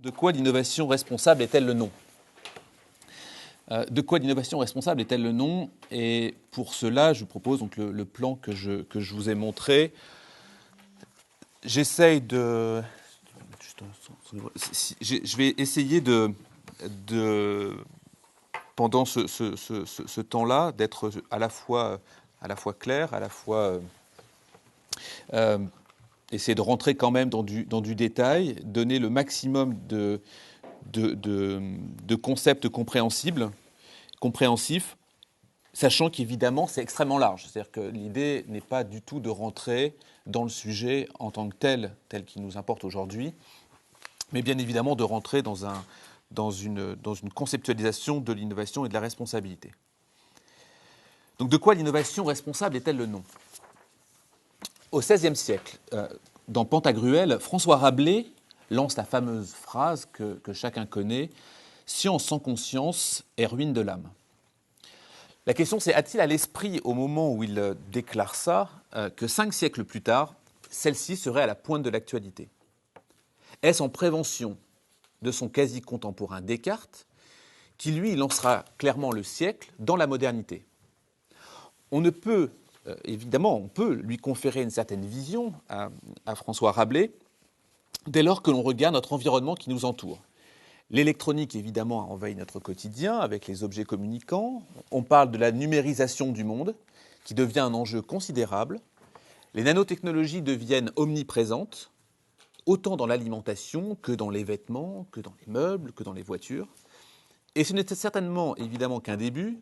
De quoi l'innovation responsable est-elle le nom ? De quoi l'innovation responsable est-elle le nom ? Et pour cela, je vous propose donc le plan que je vous ai montré. J'essaye de... Je vais essayer pendant ce temps-là, d'être à la fois clair, à la fois essayer de rentrer quand même dans du détail, donner le maximum de concepts compréhensifs, sachant qu'évidemment c'est extrêmement large. C'est-à-dire que l'idée n'est pas du tout de rentrer dans le sujet en tant que tel qui nous importe aujourd'hui, mais bien évidemment de rentrer dans une conceptualisation de l'innovation et de la responsabilité. Donc de quoi l'innovation responsable est-elle le nom ? Au XVIe siècle, dans Pantagruel, François Rabelais lance la fameuse phrase que chacun connaît « Science sans conscience est ruine de l'âme ». La question c'est, a-t-il à l'esprit, au moment où il déclare ça, que 5 siècles plus tard, celle-ci serait à la pointe de l'actualité ? Est-ce en prévention de son quasi-contemporain Descartes, qui lui lancera clairement le siècle dans la modernité ? Évidemment, on peut lui conférer une certaine vision à François Rabelais, dès lors que l'on regarde notre environnement qui nous entoure. L'électronique, évidemment, a envahi notre quotidien avec les objets communicants. On parle de la numérisation du monde, qui devient un enjeu considérable. Les nanotechnologies deviennent omniprésentes, autant dans l'alimentation que dans les vêtements, que dans les meubles, que dans les voitures. Et ce n'était certainement, évidemment, qu'un début,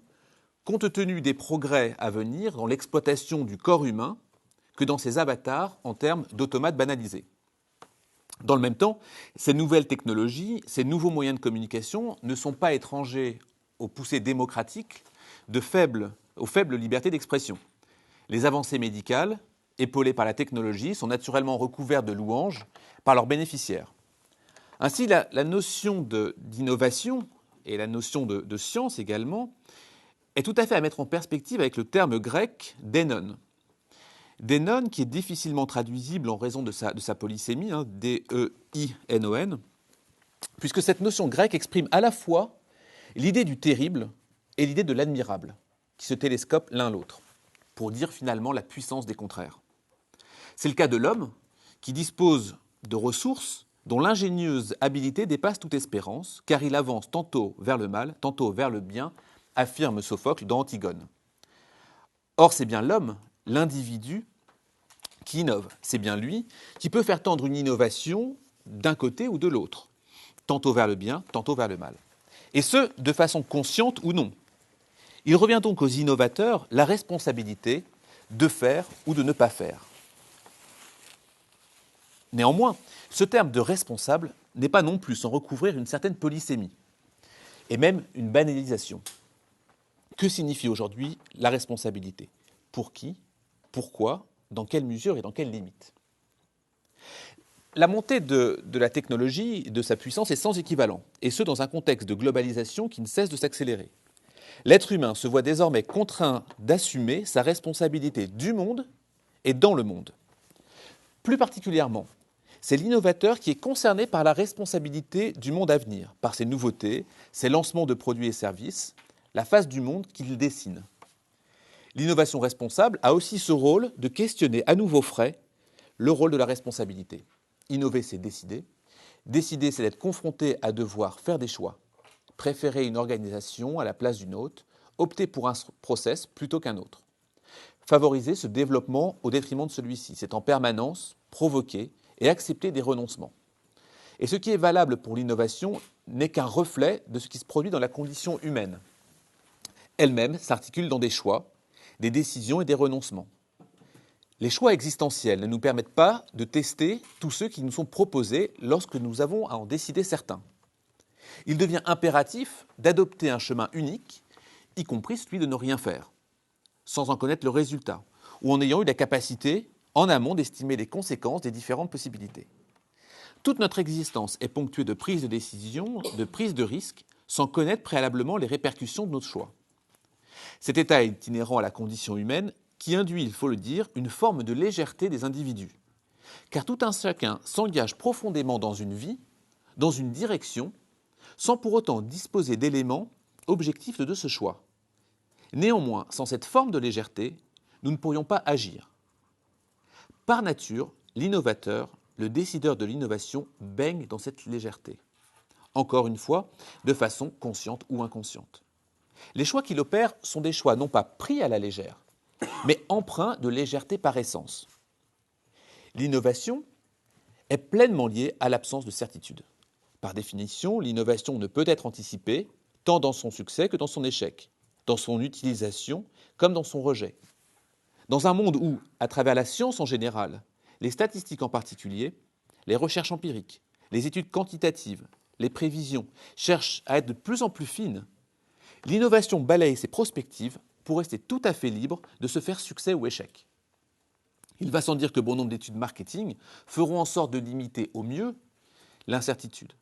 compte tenu des progrès à venir dans l'exploitation du corps humain que dans ses avatars en termes d'automates banalisés. Dans le même temps, ces nouvelles technologies, ces nouveaux moyens de communication ne sont pas étrangers aux poussées démocratiques aux faibles libertés d'expression. Les avancées médicales, épaulées par la technologie, sont naturellement recouvertes de louanges par leurs bénéficiaires. Ainsi, la notion d'innovation et la notion de science également est tout à fait à mettre en perspective avec le terme grec d'énon. D'énon, qui est difficilement traduisible en raison de sa polysémie, D-E-I-N-O-N, puisque cette notion grecque exprime à la fois l'idée du terrible et l'idée de l'admirable, qui se télescopent l'un l'autre, pour dire finalement la puissance des contraires. C'est le cas de l'homme, qui dispose de ressources dont l'ingénieuse habileté dépasse toute espérance, car il avance tantôt vers le mal, tantôt vers le bien, affirme Sophocle dans Antigone. Or, c'est bien l'homme, l'individu, qui innove. C'est bien lui qui peut faire tendre une innovation d'un côté ou de l'autre, tantôt vers le bien, tantôt vers le mal. Et ce, de façon consciente ou non. Il revient donc aux innovateurs la responsabilité de faire ou de ne pas faire. Néanmoins, ce terme de responsable n'est pas non plus sans recouvrir une certaine polysémie, et même une banalisation. Que signifie aujourd'hui la responsabilité ? Pour qui ? Pourquoi ? Dans quelle mesure et dans quelles limites ? La montée de la technologie, de sa puissance, est sans équivalent, et ce dans un contexte de globalisation qui ne cesse de s'accélérer. L'être humain se voit désormais contraint d'assumer sa responsabilité du monde et dans le monde. Plus particulièrement, c'est l'innovateur qui est concerné par la responsabilité du monde à venir, par ses nouveautés, ses lancements de produits et services, la face du monde qu'il dessine. L'innovation responsable a aussi ce rôle de questionner à nouveau frais le rôle de la responsabilité. Innover, c'est décider. Décider, c'est d'être confronté à devoir faire des choix. Préférer une organisation à la place d'une autre. Opter pour un process plutôt qu'un autre. Favoriser ce développement au détriment de celui-ci. C'est en permanence provoquer et accepter des renoncements. Et ce qui est valable pour l'innovation n'est qu'un reflet de ce qui se produit dans la condition humaine. Elle-même s'articule dans des choix, des décisions et des renoncements. Les choix existentiels ne nous permettent pas de tester tous ceux qui nous sont proposés lorsque nous avons à en décider certains. Il devient impératif d'adopter un chemin unique, y compris celui de ne rien faire, sans en connaître le résultat, ou en ayant eu la capacité, en amont, d'estimer les conséquences des différentes possibilités. Toute notre existence est ponctuée de prises de décision, de prises de risques, sans connaître préalablement les répercussions de notre choix. Cet état est inhérent à la condition humaine qui induit, il faut le dire, une forme de légèreté des individus. Car tout un chacun s'engage profondément dans une vie dans une direction, sans pour autant disposer d'éléments objectifs de ce choix. Néanmoins, sans cette forme de légèreté, nous ne pourrions pas agir. Par nature, l'innovateur, le décideur de l'innovation, baigne dans cette légèreté. Encore une fois, de façon consciente ou inconsciente. Les choix qu'il opère sont des choix non pas pris à la légère, mais empreints de légèreté par essence. L'innovation est pleinement liée à l'absence de certitude. Par définition, l'innovation ne peut être anticipée tant dans son succès que dans son échec, dans son utilisation comme dans son rejet. Dans un monde où, à travers la science en général, les statistiques en particulier, les recherches empiriques, les études quantitatives, les prévisions cherchent à être de plus en plus fines, l'innovation balaye ses prospectives pour rester tout à fait libre de se faire succès ou échec. Il va sans dire que bon nombre d'études marketing feront en sorte de limiter au mieux l'incertitude.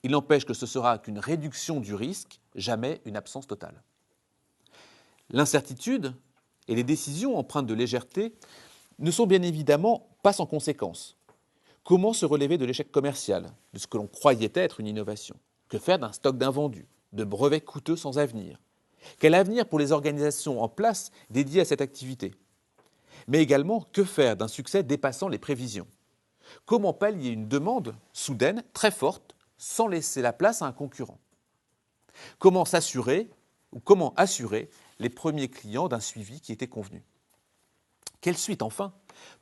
Il n'empêche que ce sera qu'une réduction du risque, jamais une absence totale. L'incertitude et les décisions empreintes de légèreté ne sont bien évidemment pas sans conséquences. Comment se relever de l'échec commercial, de ce que l'on croyait être une innovation? Que faire d'un stock d'invendus, de brevets coûteux sans avenir? Quel avenir pour les organisations en place dédiées à cette activité? Mais également, que faire d'un succès dépassant les prévisions? Comment pallier une demande soudaine, très forte, sans laisser la place à un concurrent? Comment assurer les premiers clients d'un suivi qui était convenu? Quelle suite, enfin,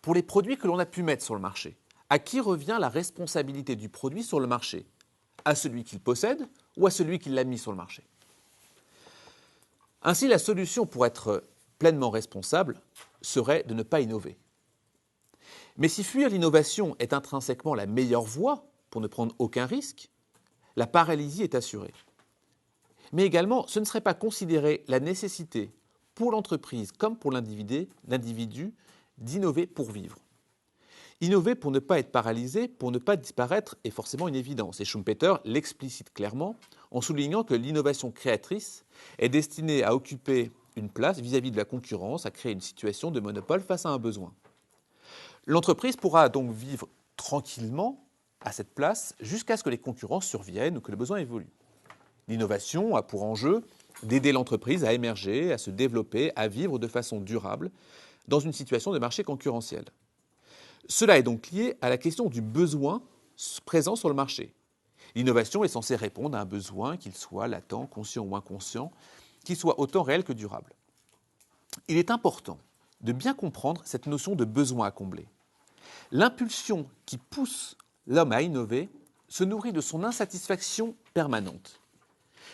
pour les produits que l'on a pu mettre sur le marché? À qui revient la responsabilité du produit sur le marché? À celui qui le possède ou à celui qui l'a mis sur le marché? Ainsi, la solution pour être pleinement responsable serait de ne pas innover. Mais si fuir l'innovation est intrinsèquement la meilleure voie pour ne prendre aucun risque, la paralysie est assurée. Mais également, ce ne serait pas considérer la nécessité pour l'entreprise comme pour l'individu d'innover pour vivre. Innover pour ne pas être paralysé, pour ne pas disparaître, est forcément une évidence. Et Schumpeter l'explicite clairement en soulignant que l'innovation créatrice est destinée à occuper une place vis-à-vis de la concurrence, à créer une situation de monopole face à un besoin. L'entreprise pourra donc vivre tranquillement à cette place jusqu'à ce que les concurrents surviennent ou que le besoin évolue. L'innovation a pour enjeu d'aider l'entreprise à émerger, à se développer, à vivre de façon durable dans une situation de marché concurrentiel. Cela est donc lié à la question du besoin présent sur le marché. L'innovation est censée répondre à un besoin, qu'il soit latent, conscient ou inconscient, qu'il soit autant réel que durable. Il est important de bien comprendre cette notion de besoin à combler. L'impulsion qui pousse l'homme à innover se nourrit de son insatisfaction permanente.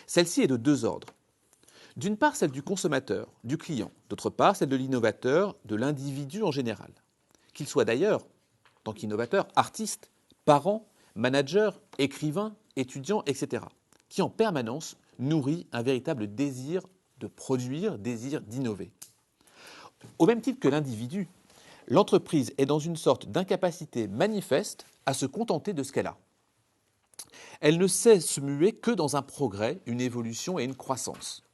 Celle-ci est de deux ordres. D'une part, celle du consommateur, du client. D'autre part, celle de l'innovateur, de l'individu en général. Qu'il soit d'ailleurs, en tant qu'innovateur, artiste, parent, manager, écrivain, étudiant, etc., qui en permanence nourrit un véritable désir de produire, désir d'innover. Au même titre que l'individu, l'entreprise est dans une sorte d'incapacité manifeste à se contenter de ce qu'elle a. Elle ne sait se muer que dans un progrès, une évolution et une croissance.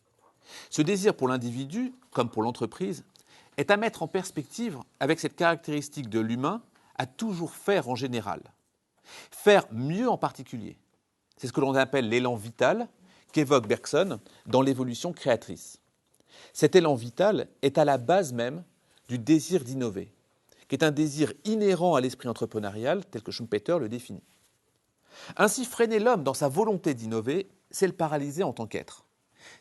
Ce désir pour l'individu, comme pour l'entreprise, est à mettre en perspective avec cette caractéristique de l'humain à toujours faire en général. Faire mieux en particulier. C'est ce que l'on appelle l'élan vital qu'évoque Bergson dans l'évolution créatrice. Cet élan vital est à la base même du désir d'innover, qui est un désir inhérent à l'esprit entrepreneurial tel que Schumpeter le définit. Ainsi, freiner l'homme dans sa volonté d'innover, c'est le paralyser en tant qu'être.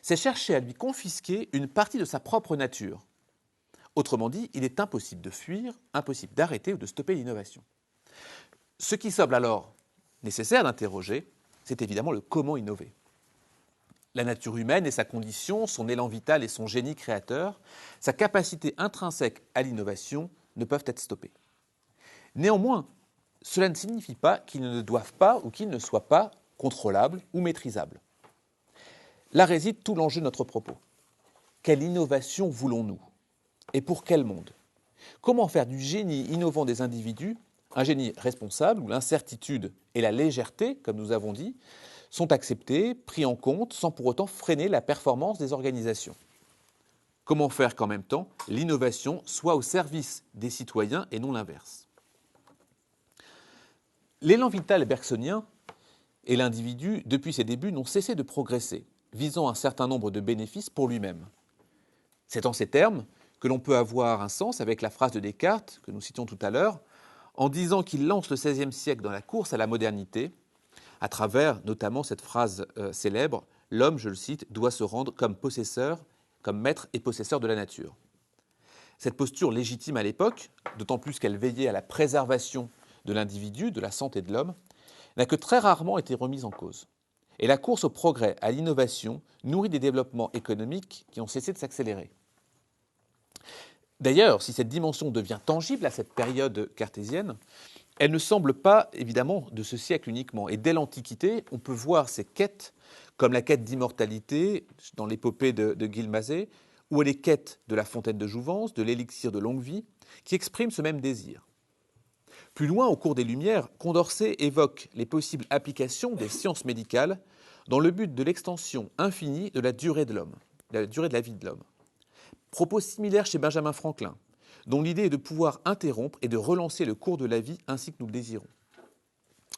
C'est chercher à lui confisquer une partie de sa propre nature. Autrement dit, il est impossible de fuir, impossible d'arrêter ou de stopper l'innovation. Ce qui semble alors nécessaire d'interroger, c'est évidemment le comment innover. La nature humaine et sa condition, son élan vital et son génie créateur, sa capacité intrinsèque à l'innovation ne peuvent être stoppés. Néanmoins, cela ne signifie pas qu'ils ne doivent pas ou qu'ils ne soient pas contrôlables ou maîtrisables. Là réside tout l'enjeu de notre propos. Quelle innovation voulons-nous? Et pour quel monde? Comment faire du génie innovant des individus un génie responsable où l'incertitude et la légèreté, comme nous avons dit, sont acceptés, pris en compte, sans pour autant freiner la performance des organisations? Comment faire qu'en même temps, l'innovation soit au service des citoyens et non l'inverse? L'élan vital bergsonien et l'individu, depuis ses débuts, n'ont cessé de progresser, visant un certain nombre de bénéfices pour lui-même. C'est en ces termes que l'on peut avoir un sens avec la phrase de Descartes, que nous citions tout à l'heure, en disant qu'il lance le XVIe siècle dans la course à la modernité, à travers notamment cette phrase célèbre « L'homme, je le cite, doit se rendre comme possesseur, comme maître et possesseur de la nature ». Cette posture légitime à l'époque, d'autant plus qu'elle veillait à la préservation de l'individu, de la santé de l'homme, n'a que très rarement été remise en cause. Et la course au progrès, à l'innovation, nourrit des développements économiques qui ont cessé de s'accélérer. D'ailleurs, si cette dimension devient tangible à cette période cartésienne, elle ne semble pas, évidemment, de ce siècle uniquement. Et dès l'Antiquité, on peut voir ces quêtes, comme la quête d'immortalité dans l'épopée de Guilmazet, ou les quêtes de la fontaine de jouvence, de l'élixir de longue vie, qui expriment ce même désir. Plus loin, au cours des Lumières, Condorcet évoque les possibles applications des sciences médicales dans le but de l'extension infinie de la durée de l'homme, de la durée de la vie de l'homme. Propos similaires chez Benjamin Franklin, dont l'idée est de pouvoir interrompre et de relancer le cours de la vie ainsi que nous le désirons.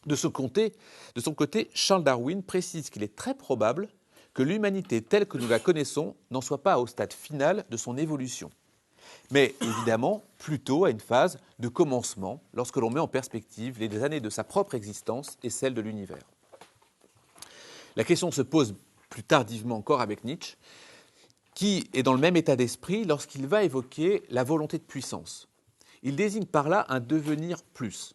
De son côté, Charles Darwin précise qu'il est très probable que l'humanité telle que nous la connaissons n'en soit pas au stade final de son évolution, mais évidemment plutôt à une phase de commencement lorsque l'on met en perspective les années de sa propre existence et celle de l'univers. La question se pose plus tardivement encore avec Nietzsche, qui est dans le même état d'esprit lorsqu'il va évoquer la volonté de puissance. Il désigne par là un devenir plus.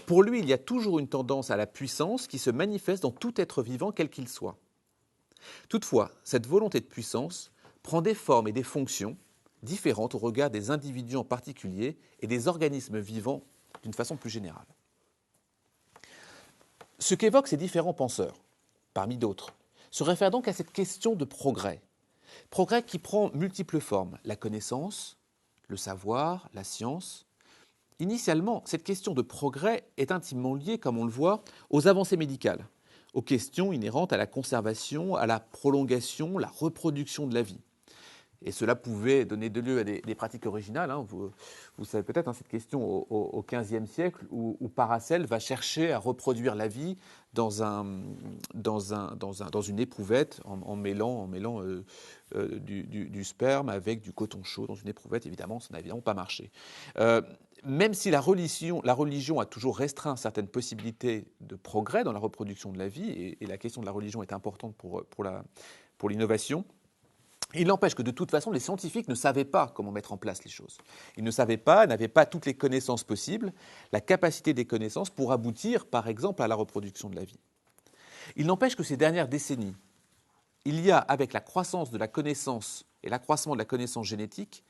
Pour lui, il y a toujours une tendance à la puissance qui se manifeste dans tout être vivant, quel qu'il soit. Toutefois, cette volonté de puissance prend des formes et des fonctions différentes au regard des individus en particulier et des organismes vivants d'une façon plus générale. Ce qu'évoquent ces différents penseurs, parmi d'autres, se réfère donc à cette question de progrès. Progrès qui prend multiples formes, la connaissance, le savoir, la science. Initialement, cette question de progrès est intimement liée, comme on le voit, aux avancées médicales, aux questions inhérentes à la conservation, à la prolongation, la reproduction de la vie. Et cela pouvait donner lieu à des pratiques originales. Vous savez peut-être cette question au XVe siècle où Paracelse va chercher à reproduire la vie dans une éprouvette en mêlant du sperme avec du coton chaud dans une éprouvette. Évidemment, ça n'a évidemment pas marché. Même si la religion a toujours restreint certaines possibilités de progrès dans la reproduction de la vie, et la question de la religion est importante pour l'innovation, il n'empêche que de toute façon, les scientifiques ne savaient pas comment mettre en place les choses. Ils ne savaient pas, n'avaient pas toutes les connaissances possibles, la capacité des connaissances pour aboutir, par exemple, à la reproduction de la vie. Il n'empêche que ces dernières décennies, il y a, avec la croissance de la connaissance et l'accroissement de la connaissance génétique,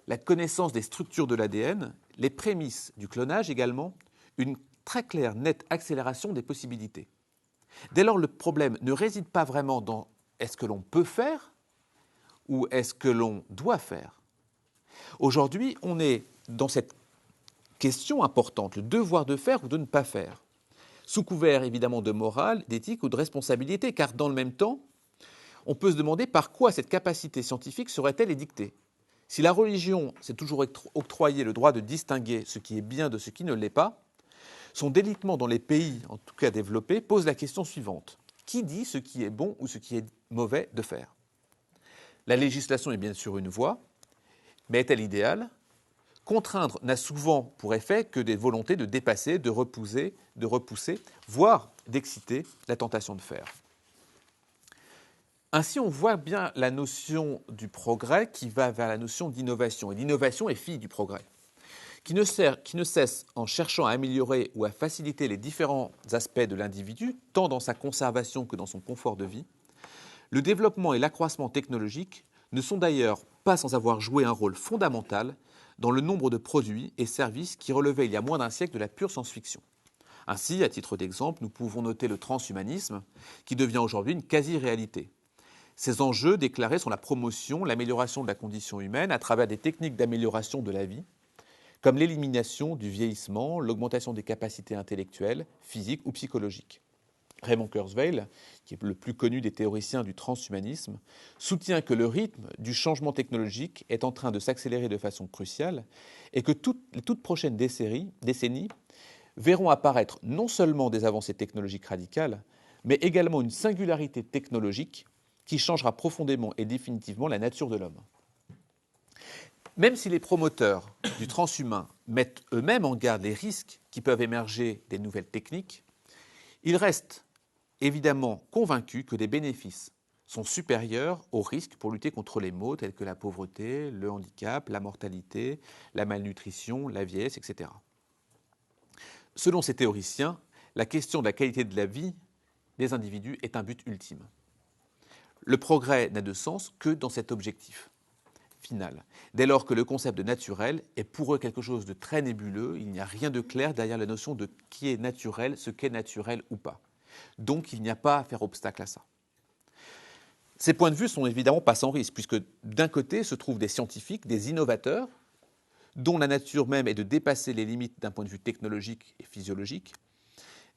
la connaissance des structures de l'ADN, les prémices du clonage également, une très claire, nette accélération des possibilités. Dès lors, le problème ne réside pas vraiment dans est-ce que l'on peut faire ou est-ce que l'on doit faire? Aujourd'hui, on est dans cette question importante, le devoir de faire ou de ne pas faire, sous couvert évidemment de morale, d'éthique ou de responsabilité, car dans le même temps, on peut se demander par quoi cette capacité scientifique serait-elle édictée. Si la religion s'est toujours octroyé le droit de distinguer ce qui est bien de ce qui ne l'est pas, son délitement dans les pays, en tout cas développés, pose la question suivante. Qui dit ce qui est bon ou ce qui est mauvais de faire? La législation est bien sûr une voie, mais est-elle idéale? Contraindre n'a souvent pour effet que des volontés de dépasser, de repousser, voire d'exciter la tentation de faire. Ainsi, on voit bien la notion du progrès qui va vers la notion d'innovation. Et l'innovation est fille du progrès, qui ne cesse, en cherchant à améliorer ou à faciliter les différents aspects de l'individu, tant dans sa conservation que dans son confort de vie. Le développement et l'accroissement technologique ne sont d'ailleurs pas sans avoir joué un rôle fondamental dans le nombre de produits et services qui relevaient il y a moins d'un siècle de la pure science-fiction. Ainsi, à titre d'exemple, nous pouvons noter le transhumanisme qui devient aujourd'hui une quasi-réalité. Ces enjeux déclarés sont la promotion, l'amélioration de la condition humaine à travers des techniques d'amélioration de la vie, comme l'élimination du vieillissement, l'augmentation des capacités intellectuelles, physiques ou psychologiques. Raymond Kurzweil, qui est le plus connu des théoriciens du transhumanisme, soutient que le rythme du changement technologique est en train de s'accélérer de façon cruciale et que les toutes prochaines décennies verront apparaître non seulement des avancées technologiques radicales, mais également une singularité technologique qui changera profondément et définitivement la nature de l'homme. Même si les promoteurs du transhumain mettent eux-mêmes en garde les risques qui peuvent émerger des nouvelles techniques, ils restent évidemment convaincus que les bénéfices sont supérieurs aux risques pour lutter contre les maux tels que la pauvreté, le handicap, la mortalité, la malnutrition, la vieillesse, etc. Selon ces théoriciens, la question de la qualité de la vie des individus est un but ultime. Le progrès n'a de sens que dans cet objectif final. Dès lors que le concept de naturel est pour eux quelque chose de très nébuleux, il n'y a rien de clair derrière la notion de qui est naturel, ce qu'est naturel ou pas. Donc il n'y a pas à faire obstacle à ça. Ces points de vue sont évidemment pas sans risque, puisque d'un côté se trouvent des scientifiques, des innovateurs, dont la nature même est de dépasser les limites d'un point de vue technologique et physiologique.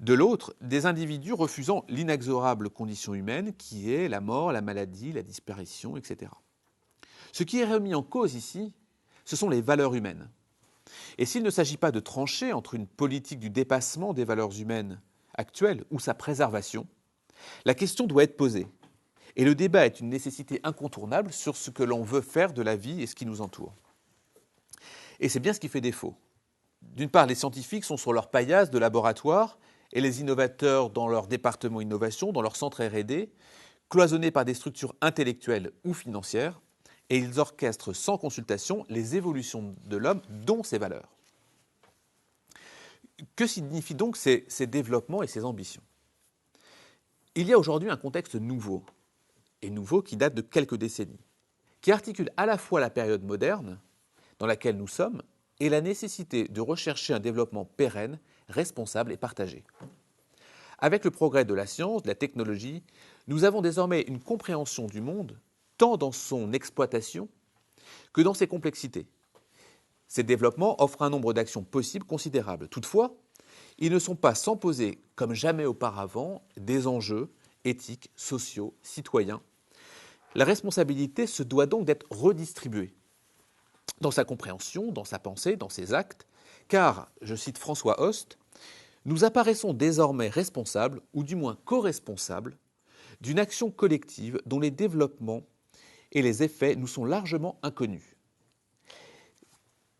De l'autre, des individus refusant l'inexorable condition humaine qui est la mort, la maladie, la disparition, etc. Ce qui est remis en cause ici, ce sont les valeurs humaines. Et s'il ne s'agit pas de trancher entre une politique du dépassement des valeurs humaines actuelles ou sa préservation, la question doit être posée. Et le débat est une nécessité incontournable sur ce que l'on veut faire de la vie et ce qui nous entoure. Et c'est bien ce qui fait défaut. D'une part, les scientifiques sont sur leur paillasse de laboratoire et les innovateurs dans leur département innovation, dans leur centre R&D, cloisonnés par des structures intellectuelles ou financières, et ils orchestrent sans consultation les évolutions de l'homme, dont ses valeurs. Que signifient donc ces développements et ces ambitions ? Il y a aujourd'hui un contexte nouveau, et nouveau qui date de quelques décennies, qui articule à la fois la période moderne, dans laquelle nous sommes, et la nécessité de rechercher un développement pérenne, responsable et partagé. Avec le progrès de la science, de la technologie, nous avons désormais une compréhension du monde, tant dans son exploitation que dans ses complexités. Ces développements offrent un nombre d'actions possibles considérables. Toutefois, ils ne sont pas sans poser, comme jamais auparavant, des enjeux éthiques, sociaux, citoyens. La responsabilité se doit donc d'être redistribuée dans sa compréhension, dans sa pensée, dans ses actes, car, je cite François Host, « nous apparaissons désormais responsables, ou du moins co-responsables, d'une action collective dont les développements et les effets nous sont largement inconnus. »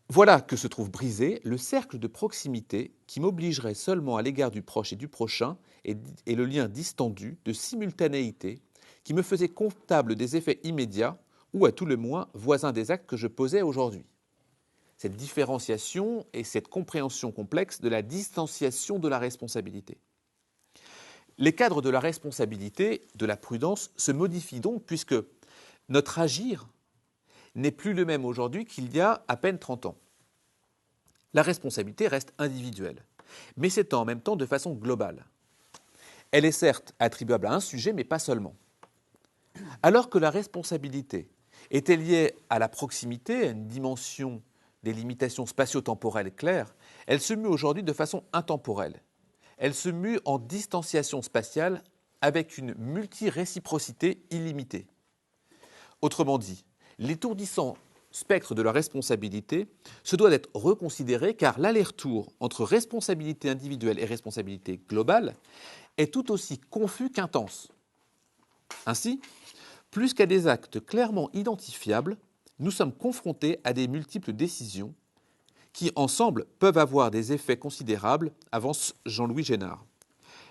Voilà que se trouve brisé le cercle de proximité qui m'obligerait seulement à l'égard du proche et du prochain et le lien distendu de simultanéité qui me faisait comptable des effets immédiats ou à tout le moins voisin des actes que je posais aujourd'hui. Cette différenciation et cette compréhension complexe de la distanciation de la responsabilité. Les cadres de la responsabilité, de la prudence, se modifient donc puisque notre agir n'est plus le même aujourd'hui qu'il y a à peine 30 ans. La responsabilité reste individuelle, mais s'étend en même temps de façon globale. Elle est certes attribuable à un sujet, mais pas seulement. Alors que la responsabilité était liée à la proximité, à une dimension des limitations spatio-temporelles claires, elle se mue aujourd'hui de façon intemporelle. Elle se mue en distanciation spatiale avec une multiréciprocité illimitée. Autrement dit, l'étourdissant spectre de la responsabilité se doit d'être reconsidéré car l'aller-retour entre responsabilité individuelle et responsabilité globale est tout aussi confus qu'intense. Ainsi, plus qu'à des actes clairement identifiables, nous sommes confrontés à des multiples décisions qui, ensemble, peuvent avoir des effets considérables, avance Jean-Louis Génard.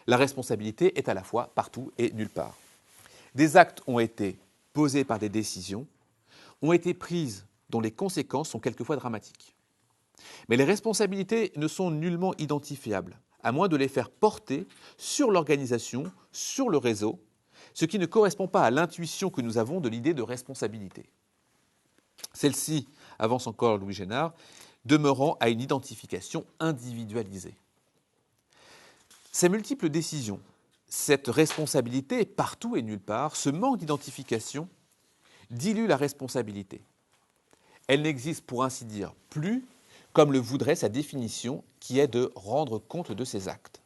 La responsabilité est à la fois partout et nulle part. Des actes ont été posés par des décisions, ont été prises dont les conséquences sont quelquefois dramatiques. Mais les responsabilités ne sont nullement identifiables, à moins de les faire porter sur l'organisation, sur le réseau, ce qui ne correspond pas à l'intuition que nous avons de l'idée de responsabilité. Celle-ci, avance encore Louis Génard, demeurant à une identification individualisée. Ces multiples décisions, cette responsabilité partout et nulle part, ce manque d'identification dilue la responsabilité. Elle n'existe pour ainsi dire plus comme le voudrait sa définition qui est de rendre compte de ses actes.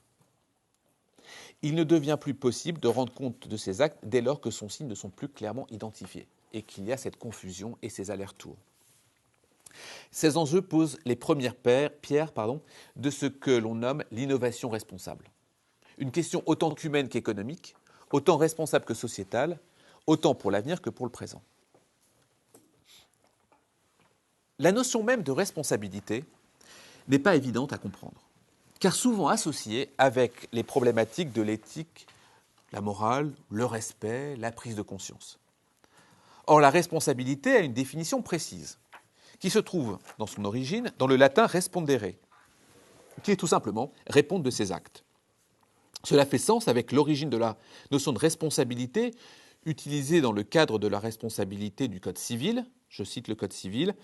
Il ne devient plus possible de rendre compte de ses actes dès lors que son signe ne sont plus clairement identifiés et qu'il y a cette confusion et ces allers-retours. Ces enjeux posent les premières pierres de ce que l'on nomme l'innovation responsable. Une question autant qu'humaine qu'économique, autant responsable que sociétale, autant pour l'avenir que pour le présent. La notion même de responsabilité n'est pas évidente à comprendre, car souvent associée avec les problématiques de l'éthique, la morale, le respect, la prise de conscience. Or, la responsabilité a une définition précise, qui se trouve dans son origine dans le latin respondere, qui est tout simplement répondre de ses actes. Cela fait sens avec l'origine de la notion de responsabilité utilisée dans le cadre de la responsabilité du Code civil, je cite le Code civil,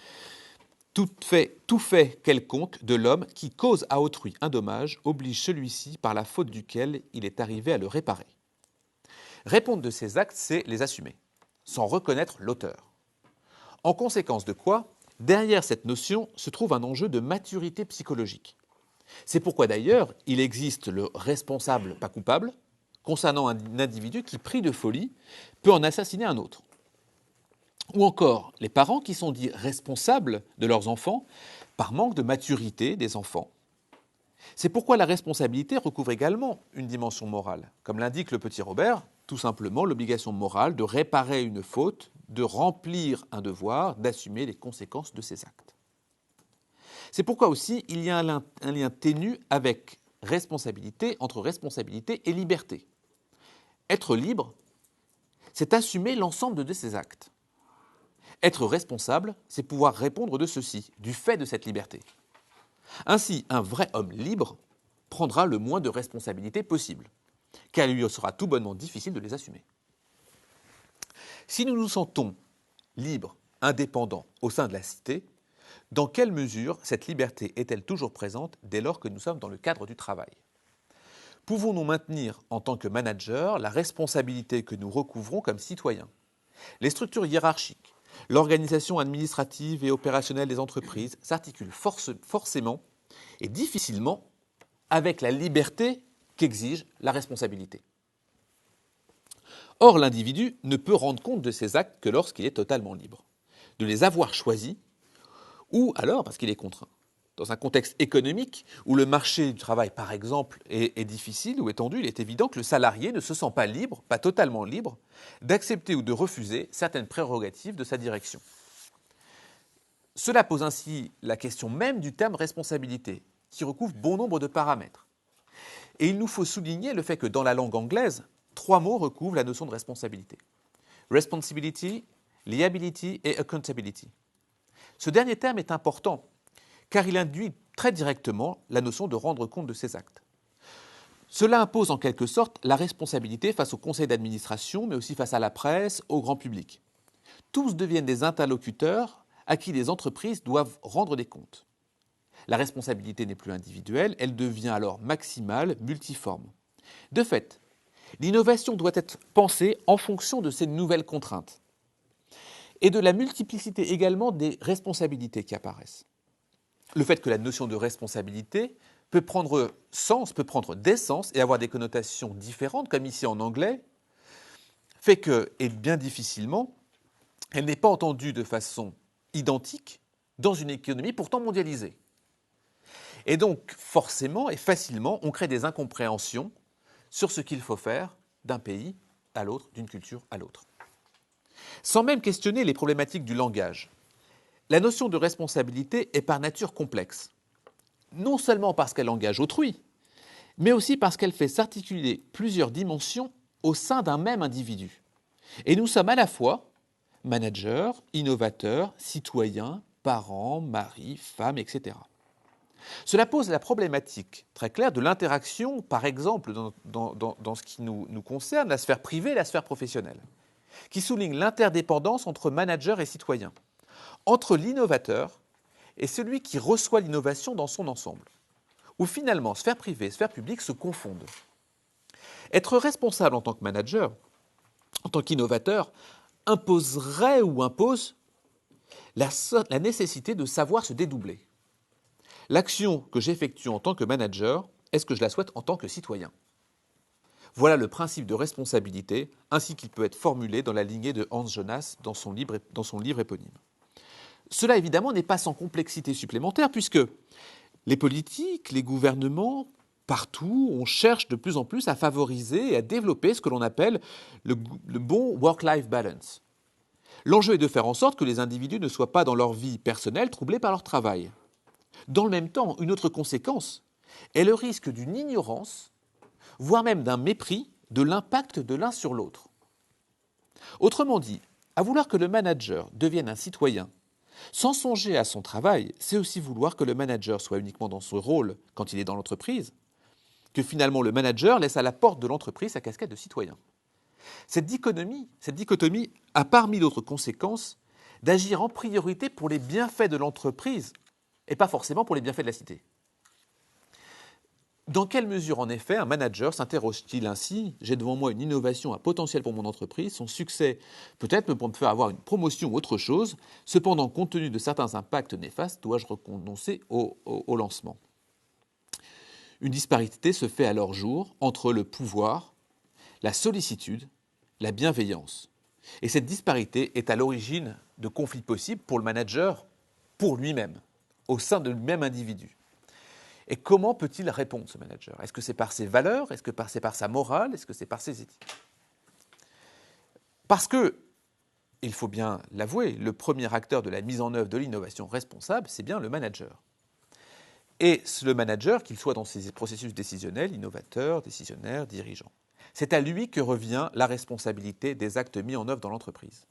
tout fait quelconque de l'homme qui cause à autrui un dommage oblige celui-ci par la faute duquel il est arrivé à le réparer. Répondre de ses actes, c'est les assumer, sans reconnaître l'auteur. En conséquence de quoi, derrière cette notion se trouve un enjeu de maturité psychologique. C'est pourquoi d'ailleurs, il existe le responsable pas coupable, concernant un individu qui, pris de folie, peut en assassiner un autre. Ou encore les parents qui sont dits responsables de leurs enfants par manque de maturité des enfants. C'est pourquoi la responsabilité recouvre également une dimension morale. Comme l'indique le petit Robert, tout simplement l'obligation morale de réparer une faute, de remplir un devoir, d'assumer les conséquences de ses actes. C'est pourquoi aussi il y a un lien ténu avec responsabilité, entre responsabilité et liberté. Être libre, c'est assumer l'ensemble de ses actes. Être responsable, c'est pouvoir répondre de ceci, du fait de cette liberté. Ainsi, un vrai homme libre prendra le moins de responsabilités possible, car il lui sera tout bonnement difficile de les assumer. Si nous nous sentons libres, indépendants au sein de la cité, dans quelle mesure cette liberté est-elle toujours présente dès lors que nous sommes dans le cadre du travail ? Pouvons-nous maintenir en tant que manager la responsabilité que nous recouvrons comme citoyens ? Les structures hiérarchiques, l'organisation administrative et opérationnelle des entreprises s'articulent forcément et difficilement avec la liberté qu'exige la responsabilité. Or, l'individu ne peut rendre compte de ses actes que lorsqu'il est totalement libre, de les avoir choisis ou alors parce qu'il est contraint. Dans un contexte économique où le marché du travail, par exemple, est difficile ou est tendu, il est évident que le salarié ne se sent pas libre, pas totalement libre, d'accepter ou de refuser certaines prérogatives de sa direction. Cela pose ainsi la question même du terme responsabilité, qui recouvre bon nombre de paramètres. Et il nous faut souligner le fait que dans la langue anglaise, 3 mots recouvrent la notion de responsabilité. Responsibility, liability et accountability. Ce dernier terme est important, car il induit très directement la notion de rendre compte de ses actes. Cela impose en quelque sorte la responsabilité face au conseil d'administration, mais aussi face à la presse, au grand public. Tous deviennent des interlocuteurs à qui les entreprises doivent rendre des comptes. La responsabilité n'est plus individuelle, elle devient alors maximale, multiforme. De fait, l'innovation doit être pensée en fonction de ces nouvelles contraintes et de la multiplicité également des responsabilités qui apparaissent. Le fait que la notion de responsabilité peut prendre des sens et avoir des connotations différentes, comme ici en anglais, fait que, et bien difficilement, elle n'est pas entendue de façon identique dans une économie pourtant mondialisée. Et donc, forcément et facilement, on crée des incompréhensions sur ce qu'il faut faire d'un pays à l'autre, d'une culture à l'autre. Sans même questionner les problématiques du langage, la notion de responsabilité est par nature complexe, non seulement parce qu'elle engage autrui, mais aussi parce qu'elle fait s'articuler plusieurs dimensions au sein d'un même individu. Et nous sommes à la fois managers, innovateurs, citoyens, parents, maris, femmes, etc. Cela pose la problématique très claire de l'interaction, par exemple, dans ce qui nous concerne, la sphère privée et la sphère professionnelle, qui souligne l'interdépendance entre managers et citoyens, entre l'innovateur et celui qui reçoit l'innovation dans son ensemble, où finalement sphère privée et sphère publique se confondent. Être responsable en tant que manager, en tant qu'innovateur, imposerait ou impose la nécessité de savoir se dédoubler. L'action que j'effectue en tant que manager, est-ce que je la souhaite en tant que citoyen ? Voilà le principe de responsabilité, ainsi qu'il peut être formulé dans la lignée de Hans Jonas dans son livre éponyme. Cela, évidemment, n'est pas sans complexité supplémentaire, puisque les politiques, les gouvernements, partout, on cherche de plus en plus à favoriser et à développer ce que l'on appelle le bon work-life balance. L'enjeu est de faire en sorte que les individus ne soient pas dans leur vie personnelle troublés par leur travail. Dans le même temps, une autre conséquence est le risque d'une ignorance, voire même d'un mépris de l'impact de l'un sur l'autre. Autrement dit, à vouloir que le manager devienne un citoyen, sans songer à son travail, c'est aussi vouloir que le manager soit uniquement dans son rôle quand il est dans l'entreprise, que finalement le manager laisse à la porte de l'entreprise sa casquette de citoyen. Cette dichotomie a parmi d'autres conséquences d'agir en priorité pour les bienfaits de l'entreprise et pas forcément pour les bienfaits de la cité. Dans quelle mesure, en effet, un manager s'interroge-t-il ainsi: j'ai devant moi une innovation à potentiel pour mon entreprise, son succès peut-être me faire avoir une promotion ou autre chose, cependant, compte tenu de certains impacts néfastes, dois-je renoncer au lancement? Une disparité se fait alors jour entre le pouvoir, la sollicitude, la bienveillance. Et cette disparité est à l'origine de conflits possibles pour le manager, pour lui-même, au sein de lui-même individu. Et comment peut-il répondre, ce manager? Est-ce que c'est par ses valeurs? Est-ce que c'est par sa morale? Est-ce que c'est par ses éthiques? Parce que, il faut bien l'avouer, le premier acteur de la mise en œuvre de l'innovation responsable, c'est bien le manager. Et le manager, qu'il soit dans ses processus décisionnels, innovateurs, décisionnaires, dirigeants. C'est à lui que revient la responsabilité des actes mis en œuvre dans l'entreprise.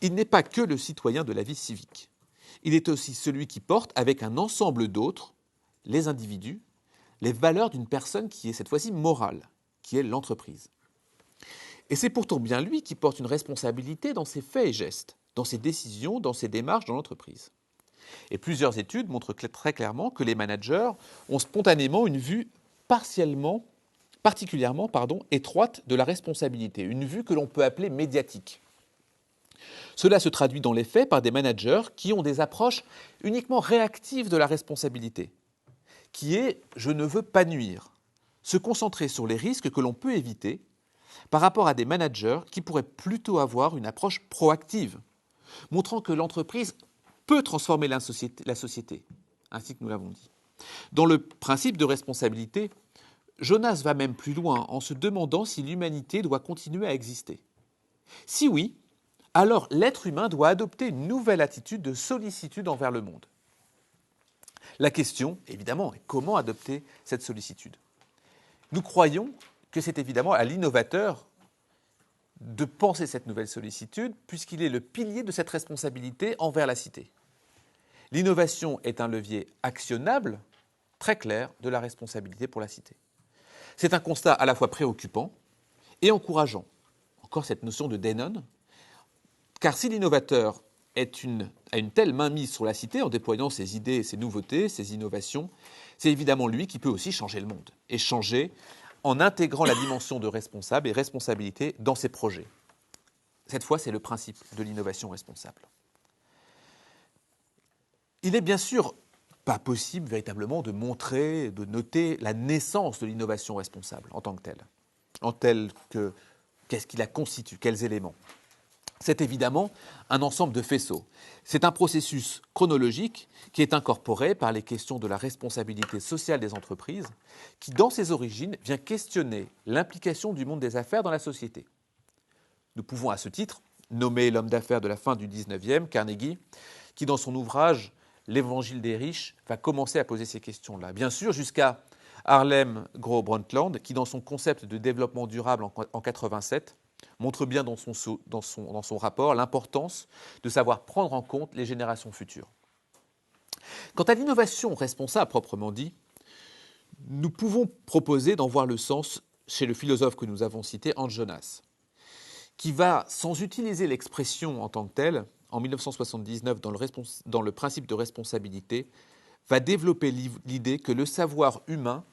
Il n'est pas que le citoyen de la vie civique. Il est aussi celui qui porte, avec un ensemble d'autres, les individus, les valeurs d'une personne qui est cette fois-ci morale, qui est l'entreprise. Et c'est pourtant bien lui qui porte une responsabilité dans ses faits et gestes, dans ses décisions, dans ses démarches dans l'entreprise. Et plusieurs études montrent très clairement que les managers ont spontanément une vue particulièrement étroite de la responsabilité, une vue que l'on peut appeler médiatique. Cela se traduit dans les faits par des managers qui ont des approches uniquement réactives de la responsabilité, qui est « je ne veux pas nuire », se concentrer sur les risques que l'on peut éviter par rapport à des managers qui pourraient plutôt avoir une approche proactive, montrant que l'entreprise peut transformer la société, ainsi que nous l'avons dit. Dans le principe de responsabilité, Jonas va même plus loin en se demandant si l'humanité doit continuer à exister. Si oui, alors l'être humain doit adopter une nouvelle attitude de sollicitude envers le monde. La question, évidemment, est comment adopter cette sollicitude? Nous croyons que c'est évidemment à l'innovateur de penser cette nouvelle sollicitude, puisqu'il est le pilier de cette responsabilité envers la cité. L'innovation est un levier actionnable, très clair, de la responsabilité pour la cité. C'est un constat à la fois préoccupant et encourageant. Encore cette notion de Denon, car si l'innovateur a une telle mainmise sur la cité en déployant ses idées, ses nouveautés, ses innovations, c'est évidemment lui qui peut aussi changer le monde, et changer en intégrant la dimension de responsable et responsabilité dans ses projets. Cette fois, c'est le principe de l'innovation responsable. Il n'est bien sûr pas possible véritablement de montrer, de noter la naissance de l'innovation responsable en tant que telle. Qu'est-ce qui la constitue, quels éléments? C'est évidemment un ensemble de faisceaux. C'est un processus chronologique qui est incorporé par les questions de la responsabilité sociale des entreprises, qui, dans ses origines, vient questionner l'implication du monde des affaires dans la société. Nous pouvons à ce titre nommer l'homme d'affaires de la fin du XIXe, Carnegie, qui, dans son ouvrage « L'Évangile des riches », va commencer à poser ces questions-là. Bien sûr, jusqu'à Harlem Gros Brundtland, qui, dans son concept de développement durable en 1987, montre bien dans son rapport l'importance de savoir prendre en compte les générations futures. Quant à l'innovation responsable proprement dit, nous pouvons proposer d'en voir le sens chez le philosophe que nous avons cité, Hans Jonas, qui va, sans utiliser l'expression en tant que telle, en 1979, dans le principe de responsabilité, va développer l'idée que le savoir humain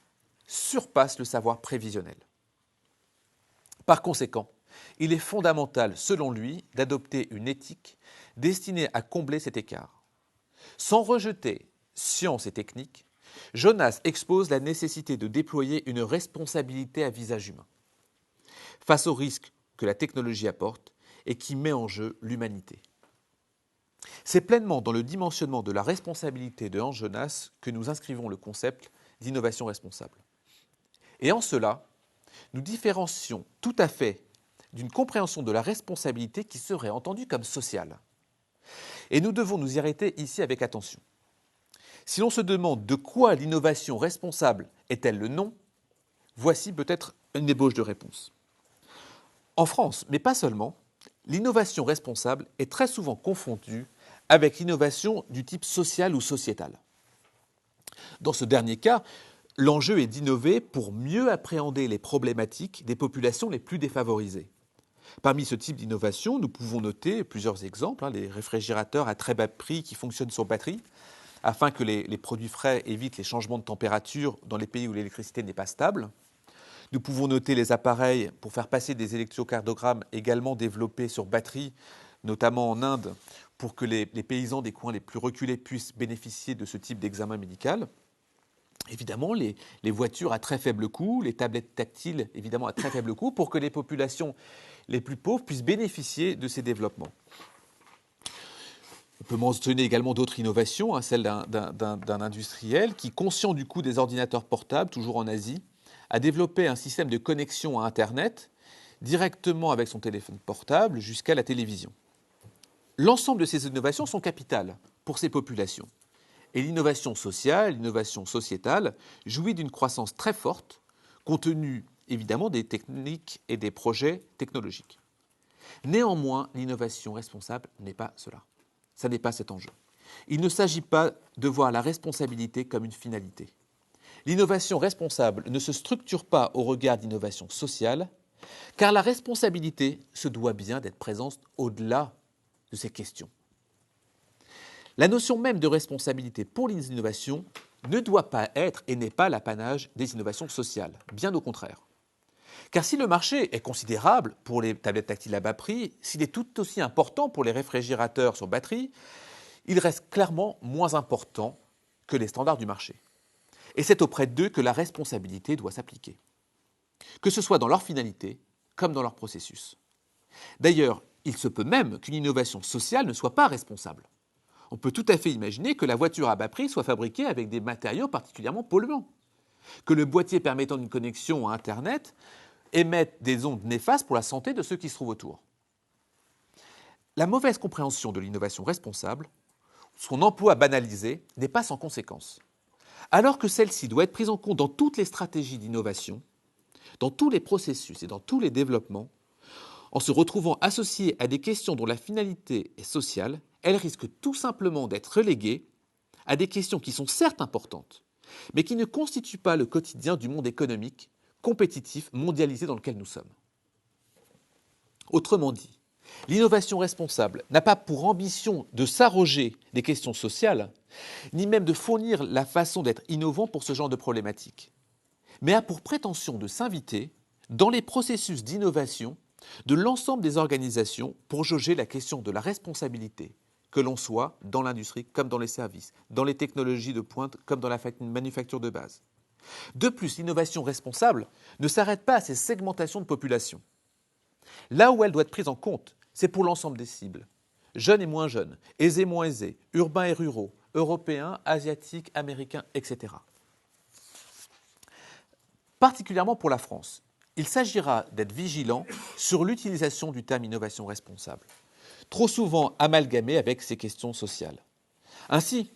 surpasse le savoir prévisionnel. Par conséquent, il est fondamental, selon lui, d'adopter une éthique destinée à combler cet écart. Sans rejeter science et technique, Jonas expose la nécessité de déployer une responsabilité à visage humain, face aux risques que la technologie apporte et qui met en jeu l'humanité. C'est pleinement dans le dimensionnement de la responsabilité de Hans Jonas que nous inscrivons le concept d'innovation responsable. Et en cela, nous différencions tout à fait d'une compréhension de la responsabilité qui serait entendue comme sociale. Et nous devons nous y arrêter ici avec attention. Si l'on se demande de quoi l'innovation responsable est-elle le nom, voici peut-être une ébauche de réponse. En France, mais pas seulement, l'innovation responsable est très souvent confondue avec l'innovation du type social ou sociétal. Dans ce dernier cas, l'enjeu est d'innover pour mieux appréhender les problématiques des populations les plus défavorisées. Parmi ce type d'innovation, nous pouvons noter plusieurs exemples, les réfrigérateurs à très bas prix qui fonctionnent sur batterie, afin que les produits frais évitent les changements de température dans les pays où l'électricité n'est pas stable. Nous pouvons noter les appareils pour faire passer des électrocardiogrammes également développés sur batterie, notamment en Inde, pour que les paysans des coins les plus reculés puissent bénéficier de ce type d'examen médical. Évidemment, les voitures à très faible coût, les tablettes tactiles, évidemment à très faible coût, pour que les populations les plus pauvres puissent bénéficier de ces développements. On peut mentionner également d'autres innovations, celle d'un industriel qui, conscient du coût des ordinateurs portables, toujours en Asie, a développé un système de connexion à Internet directement avec son téléphone portable jusqu'à la télévision. L'ensemble de ces innovations sont capitales pour ces populations. Et l'innovation sociale, l'innovation sociétale, jouit d'une croissance très forte, compte tenu évidemment des techniques et des projets technologiques. Néanmoins, l'innovation responsable n'est pas cela. Ça n'est pas cet enjeu. Il ne s'agit pas de voir la responsabilité comme une finalité. L'innovation responsable ne se structure pas au regard d'innovation sociale, car la responsabilité se doit bien d'être présente au-delà de ces questions. La notion même de responsabilité pour les innovations ne doit pas être et n'est pas l'apanage des innovations sociales, bien au contraire. Car si le marché est considérable pour les tablettes tactiles à bas prix, s'il est tout aussi important pour les réfrigérateurs sur batterie, il reste clairement moins important que les standards du marché. Et c'est auprès d'eux que la responsabilité doit s'appliquer, que ce soit dans leur finalité comme dans leur processus. D'ailleurs, il se peut même qu'une innovation sociale ne soit pas responsable. On peut tout à fait imaginer que la voiture à bas prix soit fabriquée avec des matériaux particulièrement polluants, que le boîtier permettant une connexion à Internet émette des ondes néfastes pour la santé de ceux qui se trouvent autour. La mauvaise compréhension de l'innovation responsable, son emploi banalisé, n'est pas sans conséquence. Alors que celle-ci doit être prise en compte dans toutes les stratégies d'innovation, dans tous les processus et dans tous les développements, en se retrouvant associée à des questions dont la finalité est sociale, elle risque tout simplement d'être reléguée à des questions qui sont certes importantes, mais qui ne constituent pas le quotidien du monde économique, compétitif, mondialisé dans lequel nous sommes. Autrement dit, l'innovation responsable n'a pas pour ambition de s'arroger des questions sociales, ni même de fournir la façon d'être innovant pour ce genre de problématiques, mais a pour prétention de s'inviter dans les processus d'innovation de l'ensemble des organisations pour jauger la question de la responsabilité, que l'on soit dans l'industrie comme dans les services, dans les technologies de pointe comme dans la manufacture de base. De plus, l'innovation responsable ne s'arrête pas à ces segmentations de population. Là où elle doit être prise en compte, c'est pour l'ensemble des cibles. Jeunes et moins jeunes, aisés, moins aisés, urbains et ruraux, européens, asiatiques, américains, etc. Particulièrement pour la France, il s'agira d'être vigilant sur l'utilisation du terme innovation responsable, trop souvent amalgamé avec ces questions sociales. Ainsi,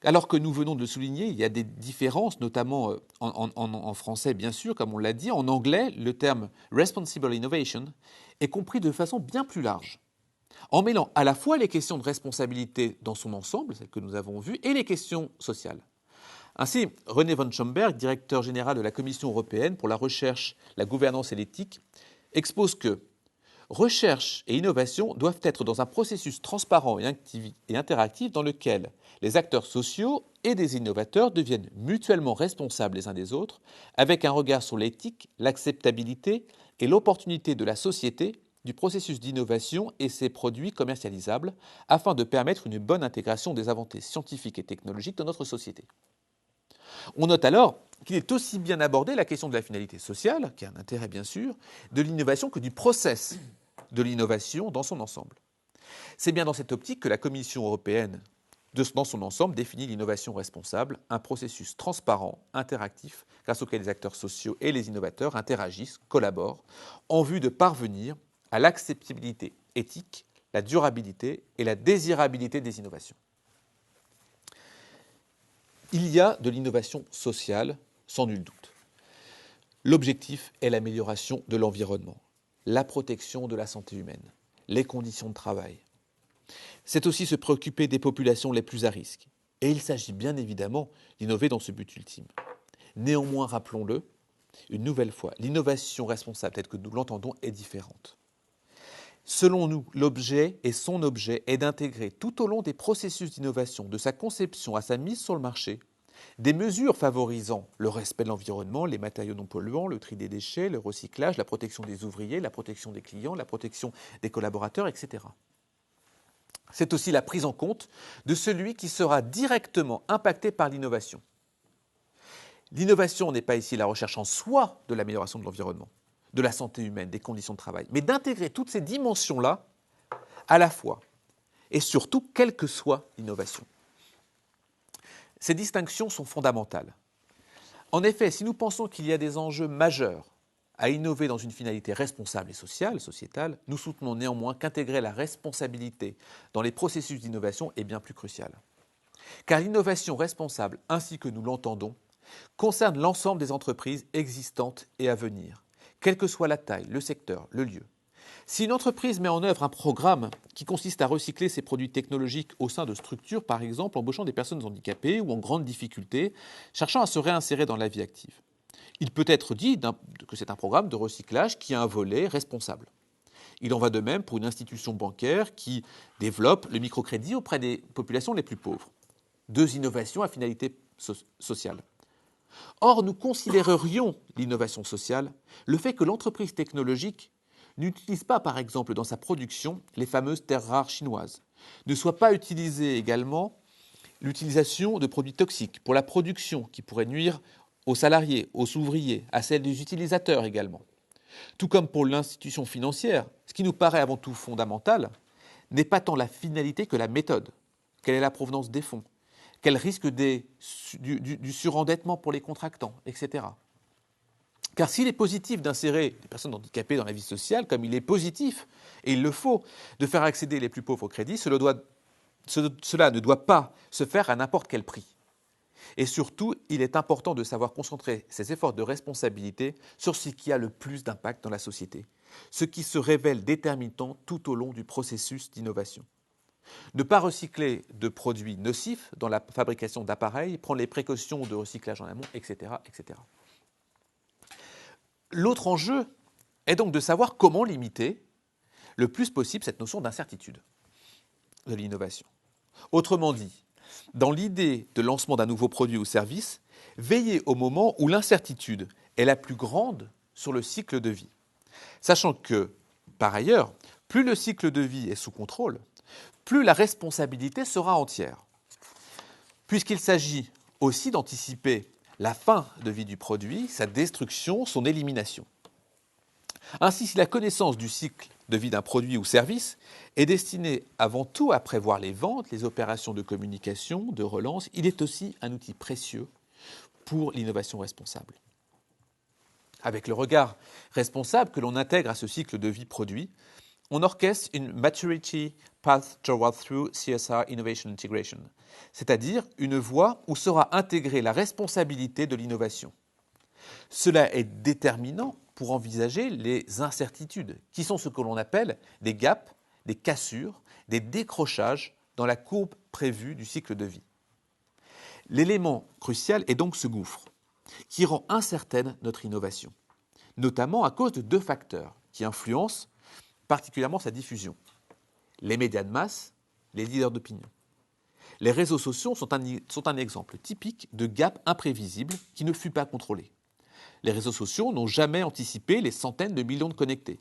alors que nous venons de le souligner, il y a des différences, notamment en français bien sûr, comme on l'a dit. En anglais, le terme « responsible innovation » est compris de façon bien plus large, en mêlant à la fois les questions de responsabilité dans son ensemble, celles que nous avons vues, et les questions sociales. Ainsi, René von Schomberg, directeur général de la Commission européenne pour la recherche, la gouvernance et l'éthique, expose que recherche et innovation doivent être dans un processus transparent et interactif dans lequel les acteurs sociaux et des innovateurs deviennent mutuellement responsables les uns des autres, avec un regard sur l'éthique, l'acceptabilité et l'opportunité de la société du processus d'innovation et ses produits commercialisables, afin de permettre une bonne intégration des avancées scientifiques et technologiques dans notre société. On note alors qu'il est aussi bien abordé la question de la finalité sociale, qui a un intérêt bien sûr, de l'innovation que du process de l'innovation dans son ensemble. C'est bien dans cette optique que la Commission européenne, dans son ensemble, définit l'innovation responsable, un processus transparent, interactif, grâce auquel les acteurs sociaux et les innovateurs interagissent, collaborent, en vue de parvenir à l'acceptabilité éthique, la durabilité et la désirabilité des innovations. Il y a de l'innovation sociale, sans nul doute. L'objectif est l'amélioration de l'environnement, la protection de la santé humaine, les conditions de travail. C'est aussi se préoccuper des populations les plus à risque. Et il s'agit bien évidemment d'innover dans ce but ultime. Néanmoins, rappelons-le, une nouvelle fois, l'innovation responsable, telle que nous l'entendons, est différente. Selon nous, l'objet et son objet est d'intégrer tout au long des processus d'innovation, de sa conception à sa mise sur le marché, des mesures favorisant le respect de l'environnement, les matériaux non polluants, le tri des déchets, le recyclage, la protection des ouvriers, la protection des clients, la protection des collaborateurs, etc. C'est aussi la prise en compte de celui qui sera directement impacté par l'innovation. L'innovation n'est pas ici la recherche en soi de l'amélioration de l'environnement, de la santé humaine, des conditions de travail, mais d'intégrer toutes ces dimensions-là à la fois et surtout, quelle que soit l'innovation. Ces distinctions sont fondamentales. En effet, si nous pensons qu'il y a des enjeux majeurs à innover dans une finalité responsable et sociale, sociétale, nous soutenons néanmoins qu'intégrer la responsabilité dans les processus d'innovation est bien plus crucial. Car l'innovation responsable, ainsi que nous l'entendons, concerne l'ensemble des entreprises existantes et à venir, quelle que soit la taille, le secteur, le lieu. Si une entreprise met en œuvre un programme qui consiste à recycler ses produits technologiques au sein de structures, par exemple embauchant des personnes handicapées ou en grande difficulté, cherchant à se réinsérer dans la vie active, il peut être dit que c'est un programme de recyclage qui a un volet responsable. Il en va de même pour une institution bancaire qui développe le microcrédit auprès des populations les plus pauvres. Deux innovations à finalité sociale. Or, nous considérerions l'innovation sociale le fait que l'entreprise technologique n'utilise pas, par exemple, dans sa production, les fameuses terres rares chinoises, ne soit pas utilisée également l'utilisation de produits toxiques pour la production qui pourraient nuire aux salariés, aux ouvriers, à celle des utilisateurs également. Tout comme pour l'institution financière, ce qui nous paraît avant tout fondamental n'est pas tant la finalité que la méthode. Quelle est la provenance des fonds? Quel risque du surendettement pour les contractants, etc. Car s'il est positif d'insérer les personnes handicapées dans la vie sociale, comme il est positif, et il le faut, de faire accéder les plus pauvres au crédit, cela ne doit pas se faire à n'importe quel prix. Et surtout, il est important de savoir concentrer ses efforts de responsabilité sur ce qui a le plus d'impact dans la société, ce qui se révèle déterminant tout au long du processus d'innovation. Ne pas recycler de produits nocifs dans la fabrication d'appareils, prendre les précautions de recyclage en amont, etc., etc. L'autre enjeu est donc de savoir comment limiter le plus possible cette notion d'incertitude de l'innovation. Autrement dit, dans l'idée de lancement d'un nouveau produit ou service, veiller au moment où l'incertitude est la plus grande sur le cycle de vie. Sachant que, par ailleurs, plus le cycle de vie est sous contrôle, plus la responsabilité sera entière. Puisqu'il s'agit aussi d'anticiper la fin de vie du produit, sa destruction, son élimination. Ainsi, si la connaissance du cycle de vie d'un produit ou service est destinée avant tout à prévoir les ventes, les opérations de communication, de relance, il est aussi un outil précieux pour l'innovation responsable. Avec le regard responsable que l'on intègre à ce cycle de vie produit, on orchestre une Maturity Path Toward Through CSR Innovation Integration, c'est-à-dire une voie où sera intégrée la responsabilité de l'innovation. Cela est déterminant pour envisager les incertitudes, qui sont ce que l'on appelle des gaps, des cassures, des décrochages dans la courbe prévue du cycle de vie. L'élément crucial est donc ce gouffre, qui rend incertaine notre innovation, notamment à cause de deux facteurs qui influencent particulièrement sa diffusion. Les médias de masse, les leaders d'opinion. Les réseaux sociaux sont un exemple typique de gap imprévisible qui ne fut pas contrôlé. Les réseaux sociaux n'ont jamais anticipé les centaines de millions de connectés.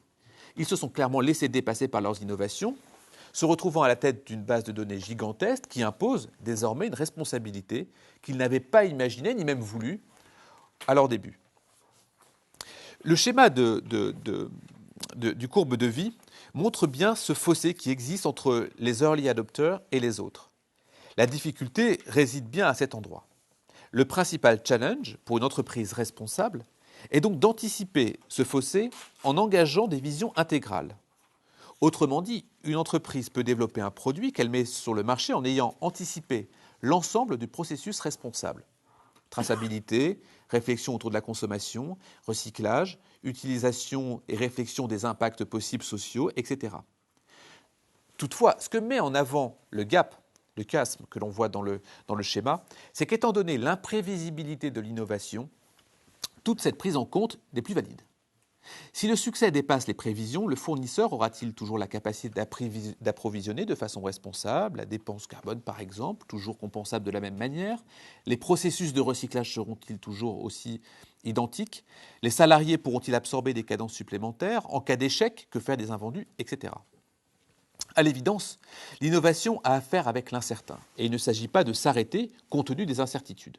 Ils se sont clairement laissés dépasser par leurs innovations, se retrouvant à la tête d'une base de données gigantesque qui impose désormais une responsabilité qu'ils n'avaient pas imaginée ni même voulu à leur début. Le schéma de du courbe de vie montre bien ce fossé qui existe entre les early adopters et les autres. La difficulté réside bien à cet endroit. Le principal challenge pour une entreprise responsable est donc d'anticiper ce fossé en engageant des visions intégrales. Autrement dit, une entreprise peut développer un produit qu'elle met sur le marché en ayant anticipé l'ensemble du processus responsable. Traçabilité, réflexion autour de la consommation, recyclage, utilisation et réflexion des impacts possibles sociaux, etc. Toutefois, ce que met en avant le gap, le chasme que l'on voit dans le schéma, c'est qu'étant donné l'imprévisibilité de l'innovation, toute cette prise en compte n'est plus valide. Si le succès dépasse les prévisions, le fournisseur aura-t-il toujours la capacité d'approvisionner de façon responsable, la dépense carbone par exemple, toujours compensable de la même manière? Les processus de recyclage seront-ils toujours aussi identiques? Les salariés pourront-ils absorber des cadences supplémentaires? En cas d'échec, que faire des invendus, etc. À l'évidence, l'innovation a affaire avec l'incertain, et il ne s'agit pas de s'arrêter compte tenu des incertitudes.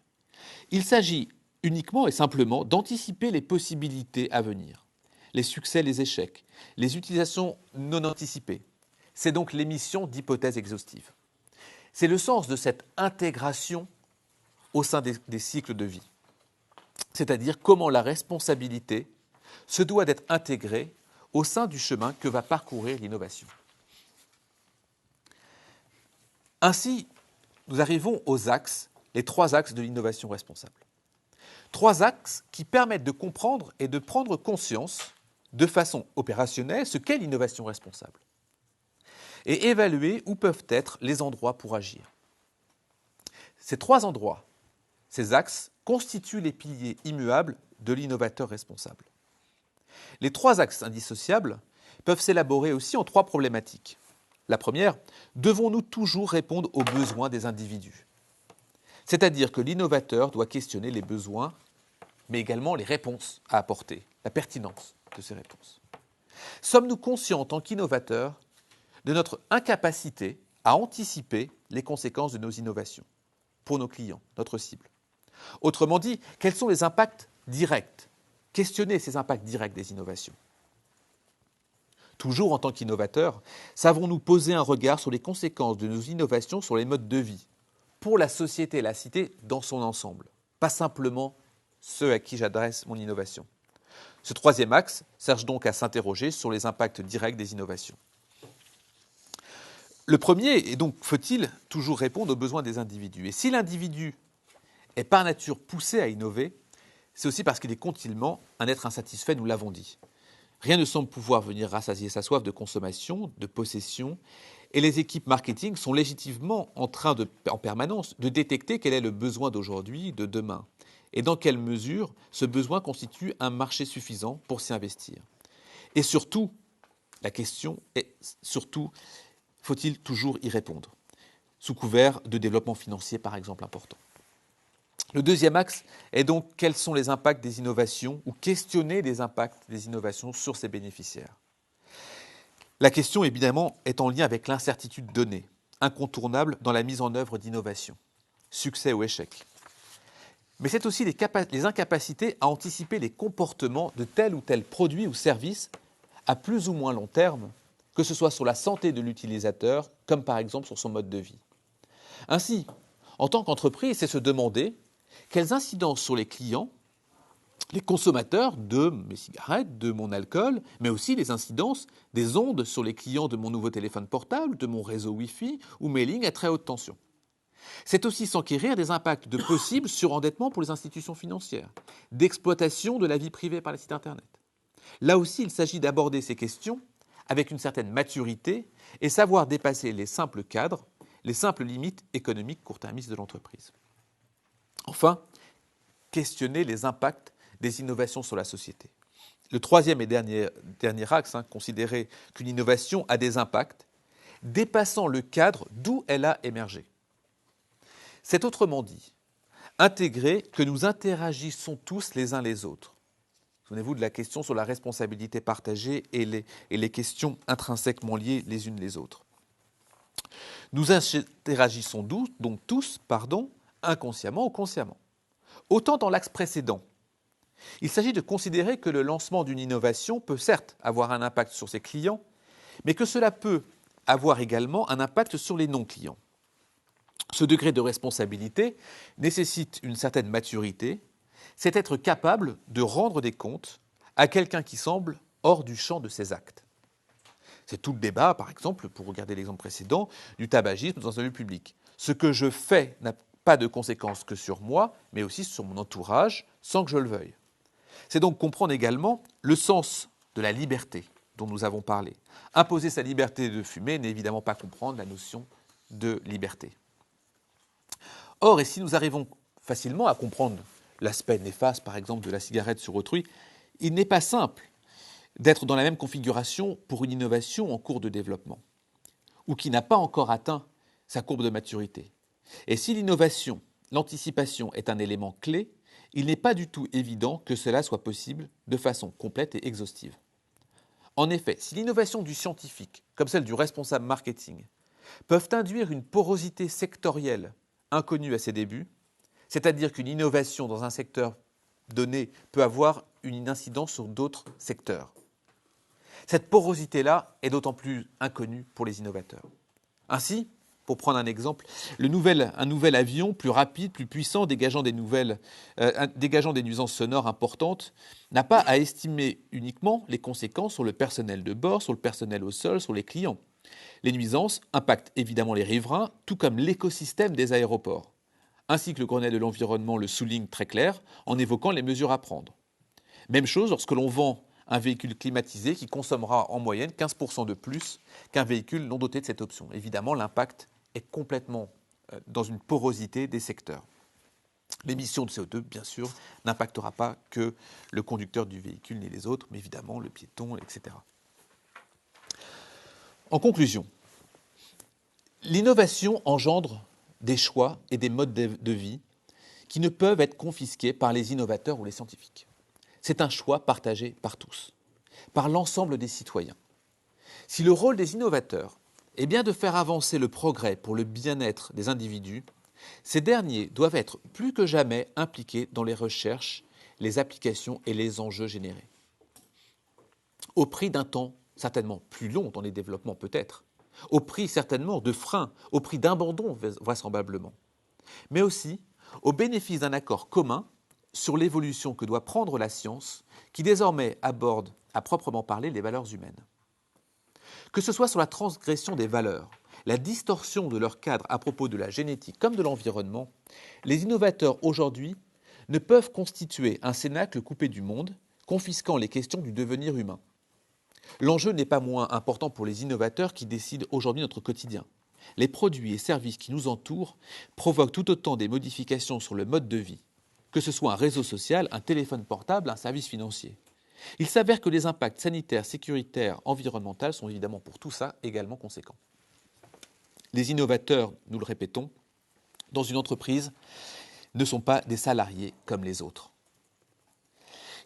Il s'agit uniquement et simplement d'anticiper les possibilités à venir, les succès, les échecs, les utilisations non anticipées. C'est donc l'émission d'hypothèses exhaustives. C'est le sens de cette intégration au sein des cycles de vie, c'est-à-dire comment la responsabilité se doit d'être intégrée au sein du chemin que va parcourir l'innovation. Ainsi, nous arrivons aux axes, les 3 axes de l'innovation responsable. 3 axes qui permettent de comprendre et de prendre conscience de façon opérationnelle ce qu'est l'innovation responsable et évaluer où peuvent être les endroits pour agir. Ces 3 endroits, ces axes, constituent les piliers immuables de l'innovateur responsable. Les 3 axes indissociables peuvent s'élaborer aussi en 3 problématiques. La première, devons-nous toujours répondre aux besoins des individus? C'est-à-dire que l'innovateur doit questionner les besoins, mais également les réponses à apporter, la pertinence de ces réponses. Sommes-nous conscients en tant qu'innovateurs de notre incapacité à anticiper les conséquences de nos innovations pour nos clients, notre cible? Autrement dit, quels sont les impacts directs? Questionner ces impacts directs des innovations. Toujours en tant qu'innovateurs, savons-nous poser un regard sur les conséquences de nos innovations sur les modes de vie, pour la société et la cité dans son ensemble, pas simplement ceux à qui j'adresse mon innovation. Ce 3e axe cherche donc à s'interroger sur les impacts directs des innovations. Le premier est donc, faut-il toujours répondre aux besoins des individus? Et si l'individu est par nature poussé à innover, c'est aussi parce qu'il est continuellement un être insatisfait, nous l'avons dit. Rien ne semble pouvoir venir rassasier sa soif de consommation, de possession, et les équipes marketing sont légitimement en train en permanence de détecter quel est le besoin d'aujourd'hui, de demain, et dans quelle mesure ce besoin constitue un marché suffisant pour s'y investir. Et surtout, la question est faut-il toujours y répondre, sous couvert de développement financier par exemple important. Le 2e axe est donc quels sont les impacts des innovations ou questionner les impacts des innovations sur ses bénéficiaires. La question évidemment est en lien avec l'incertitude donnée, incontournable dans la mise en œuvre d'innovations, succès ou échec. Mais c'est aussi les incapacités à anticiper les comportements de tel ou tel produit ou service à plus ou moins long terme, que ce soit sur la santé de l'utilisateur, comme par exemple sur son mode de vie. Ainsi, en tant qu'entreprise, c'est se demander quelles incidences sur les clients, les consommateurs de mes cigarettes, de mon alcool, mais aussi les incidences des ondes sur les clients de mon nouveau téléphone portable, de mon réseau Wi-Fi ou mes lignes à très haute tension. C'est aussi s'enquérir des impacts de possibles surendettement pour les institutions financières, d'exploitation de la vie privée par les sites Internet. Là aussi, il s'agit d'aborder ces questions avec une certaine maturité et savoir dépasser les simples cadres, les simples limites économiques court-termistes de l'entreprise. Enfin, questionner les impacts des innovations sur la société. Le 3e et dernier axe, considérer qu'une innovation a des impacts dépassant le cadre d'où elle a émergé. C'est autrement dit, intégrer que nous interagissons tous les uns les autres. Souvenez-vous de la question sur la responsabilité partagée et les questions intrinsèquement liées les unes les autres. Nous interagissons donc tous, inconsciemment ou consciemment. Autant dans l'axe précédent, Il s'agit de considérer que le lancement d'une innovation peut certes avoir un impact sur ses clients, mais que cela peut avoir également un impact sur les non-clients. Ce degré de responsabilité nécessite une certaine maturité, c'est être capable de rendre des comptes à quelqu'un qui semble hors du champ de ses actes. C'est tout le débat, par exemple, pour regarder l'exemple précédent, du tabagisme dans un lieu public. Ce que je fais n'a pas de conséquences que sur moi, mais aussi sur mon entourage, sans que je le veuille. C'est donc comprendre également le sens de la liberté dont nous avons parlé. Imposer sa liberté de fumer n'est évidemment pas comprendre la notion de liberté. Or, et si nous arrivons facilement à comprendre l'aspect néfaste, par exemple, de la cigarette sur autrui, il n'est pas simple d'être dans la même configuration pour une innovation en cours de développement, ou qui n'a pas encore atteint sa courbe de maturité. Et si l'innovation, l'anticipation est un élément clé, il n'est pas du tout évident que cela soit possible de façon complète et exhaustive. En effet, si l'innovation du scientifique, comme celle du responsable marketing, peuvent induire une porosité sectorielle inconnue à ses débuts, c'est-à-dire qu'une innovation dans un secteur donné peut avoir une incidence sur d'autres secteurs. Cette porosité-là est d'autant plus inconnue pour les innovateurs. Ainsi, pour prendre un exemple, un nouvel avion plus rapide, plus puissant, dégageant des nuisances sonores importantes, n'a pas à estimer uniquement les conséquences sur le personnel de bord, sur le personnel au sol, sur les clients. Les nuisances impactent évidemment les riverains, tout comme l'écosystème des aéroports, ainsi que le Grenelle de l'environnement le souligne très clair en évoquant les mesures à prendre. Même chose lorsque l'on vend un véhicule climatisé qui consommera en moyenne 15% de plus qu'un véhicule non doté de cette option. Évidemment, l'impact est complètement dans une porosité des secteurs. L'émission de CO2, bien sûr, n'impactera pas que le conducteur du véhicule ni les autres, mais évidemment le piéton, etc. En conclusion, l'innovation engendre des choix et des modes de vie qui ne peuvent être confisqués par les innovateurs ou les scientifiques. C'est un choix partagé par tous, par l'ensemble des citoyens. Si le rôle des innovateurs est bien de faire avancer le progrès pour le bien-être des individus, ces derniers doivent être plus que jamais impliqués dans les recherches, les applications et les enjeux générés. Au prix d'un temps certainement plus long dans les développements peut-être, au prix certainement de freins, au prix d'abandon vraisemblablement, mais aussi au bénéfice d'un accord commun sur l'évolution que doit prendre la science, qui désormais aborde, à proprement parler, les valeurs humaines. Que ce soit sur la transgression des valeurs, la distorsion de leur cadre à propos de la génétique comme de l'environnement, les innovateurs aujourd'hui ne peuvent constituer un cénacle coupé du monde, confisquant les questions du devenir humain. L'enjeu n'est pas moins important pour les innovateurs qui décident aujourd'hui notre quotidien. Les produits et services qui nous entourent provoquent tout autant des modifications sur le mode de vie, que ce soit un réseau social, un téléphone portable, un service financier. Il s'avère que les impacts sanitaires, sécuritaires, environnementaux sont évidemment pour tout ça également conséquents. Les innovateurs, nous le répétons, dans une entreprise, ne sont pas des salariés comme les autres.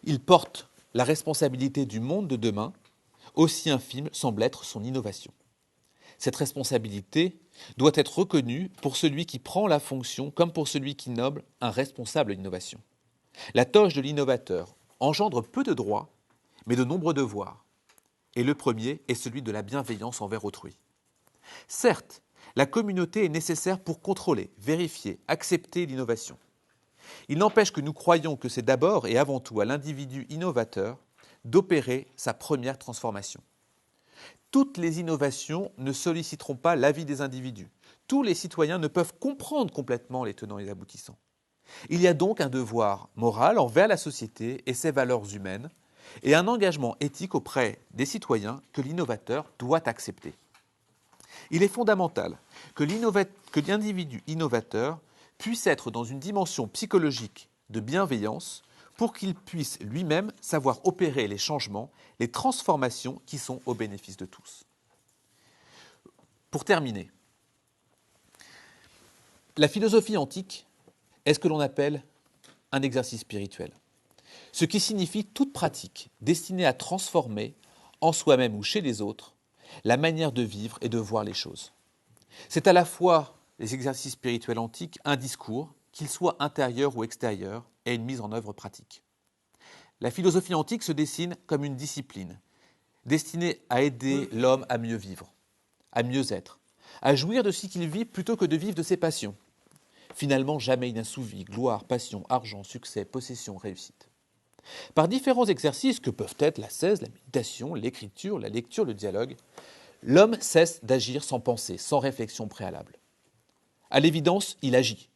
Ils portent la responsabilité du monde de demain, aussi infime semble être son innovation. Cette responsabilité doit être reconnue pour celui qui prend la fonction comme pour celui qui nomme un responsable d'innovation. La toge de l'innovateur engendre peu de droits, mais de nombreux devoirs. Et le premier est celui de la bienveillance envers autrui. Certes, la communauté est nécessaire pour contrôler, vérifier, accepter l'innovation. Il n'empêche que nous croyons que c'est d'abord et avant tout à l'individu innovateur d'opérer sa première transformation. Toutes les innovations ne solliciteront pas l'avis des individus. Tous les citoyens ne peuvent comprendre complètement les tenants et les aboutissants. Il y a donc un devoir moral envers la société et ses valeurs humaines, et un engagement éthique auprès des citoyens que l'innovateur doit accepter. Il est fondamental que l'individu innovateur puisse être dans une dimension psychologique de bienveillance pour qu'il puisse lui-même savoir opérer les changements, les transformations qui sont au bénéfice de tous. Pour terminer, la philosophie antique est ce que l'on appelle un exercice spirituel, ce qui signifie toute pratique destinée à transformer, en soi-même ou chez les autres, la manière de vivre et de voir les choses. C'est à la fois, les exercices spirituels antiques, un discours, qu'il soit intérieur ou extérieur, et une mise en œuvre pratique. La philosophie antique se dessine comme une discipline, destinée à aider l'homme à mieux vivre, à mieux être, à jouir de ce qu'il vit plutôt que de vivre de ses passions. Finalement, jamais inassouvi, gloire, passion, argent, succès, possession, réussite. Par différents exercices que peuvent être l'ascèse, la méditation, l'écriture, la lecture, le dialogue, l'homme cesse d'agir sans pensée, sans réflexion préalable. À l'évidence, il agit,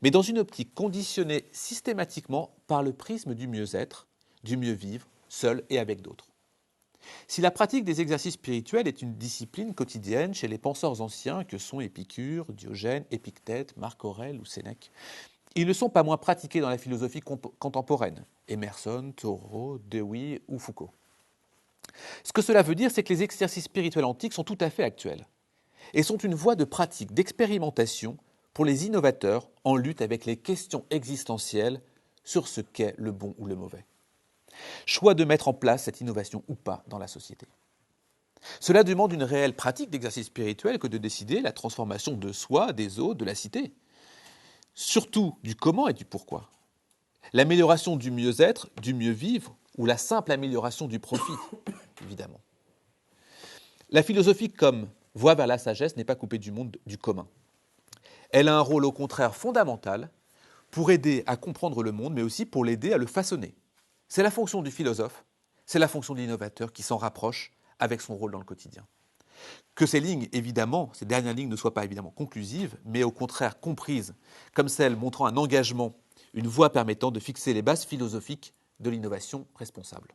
mais dans une optique conditionnée systématiquement par le prisme du mieux-être, du mieux-vivre, seul et avec d'autres. Si la pratique des exercices spirituels est une discipline quotidienne chez les penseurs anciens que sont Épicure, Diogène, Épictète, Marc Aurèle ou Sénèque, ils ne sont pas moins pratiqués dans la philosophie contemporaine, Emerson, Thoreau, Dewey ou Foucault. Ce que cela veut dire, c'est que les exercices spirituels antiques sont tout à fait actuels et sont une voie de pratique, d'expérimentation pour les innovateurs en lutte avec les questions existentielles sur ce qu'est le bon ou le mauvais. Choix de mettre en place cette innovation ou pas dans la société. Cela demande une réelle pratique d'exercice spirituel que de décider la transformation de soi, des autres, de la cité. Surtout du comment et du pourquoi. L'amélioration du mieux-être, du mieux-vivre, ou la simple amélioration du profit, évidemment. La philosophie comme voie vers la sagesse n'est pas coupée du monde du commun. Elle a un rôle au contraire fondamental pour aider à comprendre le monde, mais aussi pour l'aider à le façonner. C'est la fonction du philosophe, c'est la fonction de l'innovateur qui s'en rapproche avec son rôle dans le quotidien. Que ces lignes, évidemment, ces dernières lignes ne soient pas évidemment conclusives, mais au contraire comprises comme celles montrant un engagement, une voie permettant de fixer les bases philosophiques de l'innovation responsable.